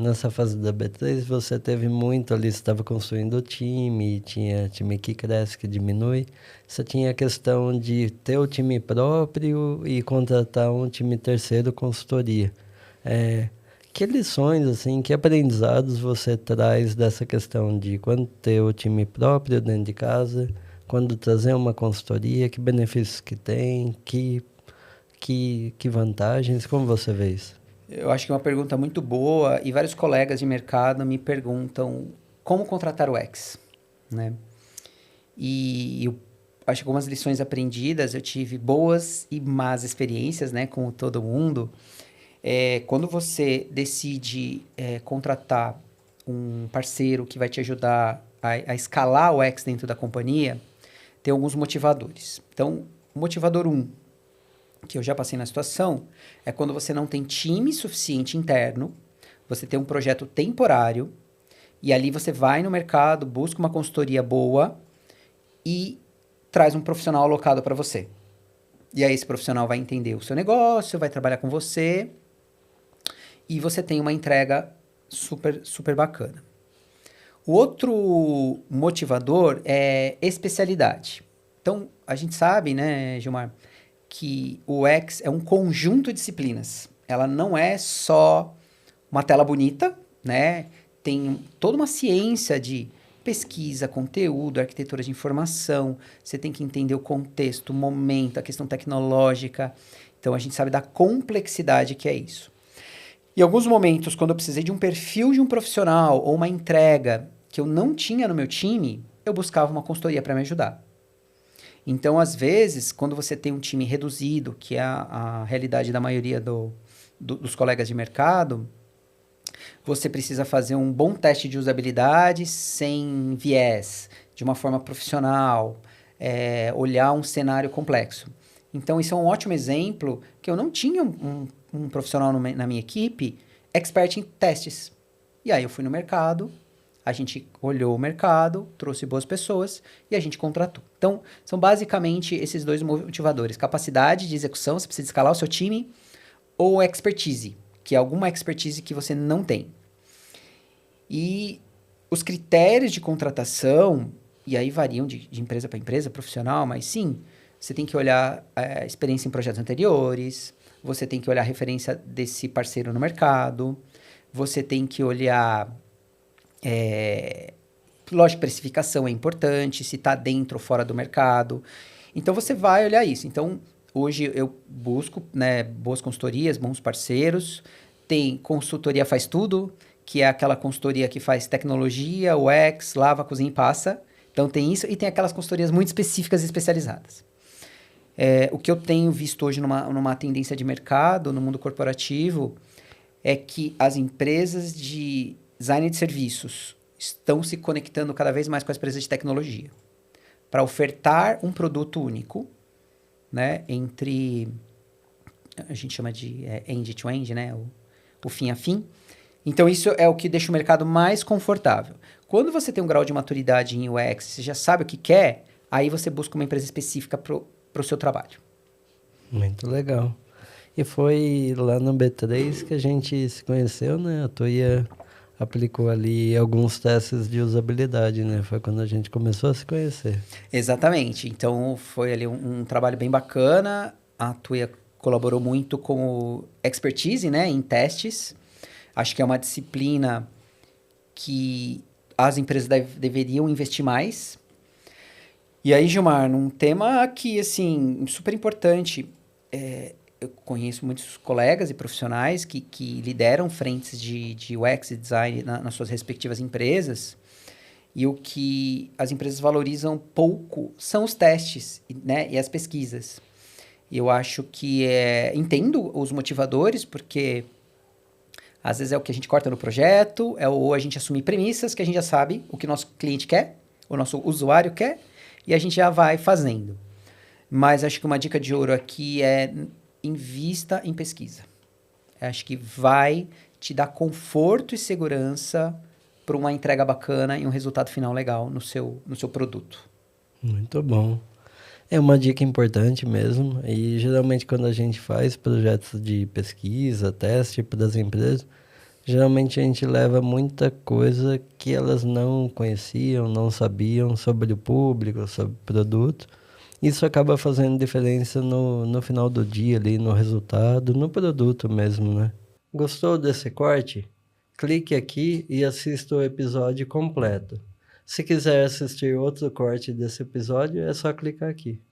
nessa fase da B3 você teve muito ali, você estava construindo o time, tinha time que cresce, que diminui. Você tinha a questão de ter o time próprio e contratar um time terceiro consultoria. É, que lições, assim, que aprendizados você traz dessa questão de quando ter o time próprio dentro de casa, quando trazer uma consultoria, que benefícios que tem, que vantagens, como você vê isso? Eu acho que é uma pergunta muito boa e vários colegas de mercado me perguntam como contratar o X, né? E eu acho que algumas lições aprendidas, eu tive boas e más experiências, né, com todo mundo. Quando você decide contratar um parceiro que vai te ajudar a escalar o X dentro da companhia, tem alguns motivadores. Então, o motivador um que eu já passei na situação, é quando você não tem time suficiente interno, você tem um projeto temporário, e ali você vai no mercado, busca uma consultoria boa e traz um profissional alocado para você. E aí esse profissional vai entender o seu negócio, vai trabalhar com você, e você tem uma entrega super, super bacana. O outro motivador é especialidade. Então, a gente sabe, né, Gilmar, que o X é um conjunto de disciplinas. Ela não é só uma tela bonita, né? Tem toda uma ciência de pesquisa, conteúdo, arquitetura de informação. Você tem que entender o contexto, o momento, a questão tecnológica. Então a gente sabe da complexidade que é isso. Em alguns momentos, quando eu precisei de um perfil de um profissional ou uma entrega que eu não tinha no meu time, eu buscava uma consultoria para me ajudar. Então, às vezes, quando você tem um time reduzido, que é a realidade da maioria dos colegas de mercado, você precisa fazer um bom teste de usabilidade sem viés, de uma forma profissional, olhar um cenário complexo. Então, isso é um ótimo exemplo que eu não tinha um profissional na minha equipe expert em testes. E aí eu fui no mercado, a gente olhou o mercado, trouxe boas pessoas e a gente contratou. Então, são basicamente esses dois motivadores: capacidade de execução, você precisa escalar o seu time, ou expertise, que é alguma expertise que você não tem. E os critérios de contratação, e aí variam de empresa para empresa, profissional, mas sim, você tem que olhar a experiência em projetos anteriores, você tem que olhar a referência desse parceiro no mercado, você tem que olhar. Lógico, precificação é importante, se está dentro ou fora do mercado. Então, você vai olhar isso. Então, hoje eu busco, né, boas consultorias, bons parceiros. Tem consultoria faz tudo, que é aquela consultoria que faz tecnologia, UX, lava, cozinha e passa. Então, tem isso. E tem aquelas consultorias muito específicas e especializadas. O que eu tenho visto hoje numa tendência de mercado, no mundo corporativo, é que as empresas de design de serviços estão se conectando cada vez mais com as empresas de tecnologia para ofertar um produto único, né, entre, a gente chama de end-to-end, né, o fim a fim. Então, isso é o que deixa o mercado mais confortável. Quando você tem um grau de maturidade em UX, você já sabe o que quer, aí você busca uma empresa específica para o seu trabalho. Muito legal. E foi lá no B3 que a gente se conheceu, né? A Tuia aplicou ali alguns testes de usabilidade, né? Foi quando a gente começou a se conhecer. Exatamente. Então, foi ali um trabalho bem bacana. A Tuia colaborou muito com o expertise, né, em testes. Acho que é uma disciplina que as empresas deveriam investir mais. E aí, Gilmar, num tema que, assim, super importante, eu conheço muitos colegas e profissionais que lideram frentes de UX e design nas suas respectivas empresas, e o que as empresas valorizam pouco são os testes, né, e as pesquisas. E eu acho que entendo os motivadores, porque às vezes é o que a gente corta no projeto, ou a gente assumir premissas que a gente já sabe o que o nosso cliente quer, o nosso usuário quer, e a gente já vai fazendo. Mas acho que uma dica de ouro aqui é invista em pesquisa. Acho que vai te dar conforto e segurança para uma entrega bacana e um resultado final legal no seu produto. Muito bom. É uma dica importante mesmo. E geralmente quando a gente faz projetos de pesquisa, teste para as empresas, Geralmente a gente leva muita coisa que elas não conheciam, não sabiam sobre o público, sobre o produto. Isso acaba fazendo diferença no final do dia ali, no resultado, no produto mesmo, né? Gostou desse corte? Clique aqui e assista o episódio completo. Se quiser assistir outro corte desse episódio, é só clicar aqui.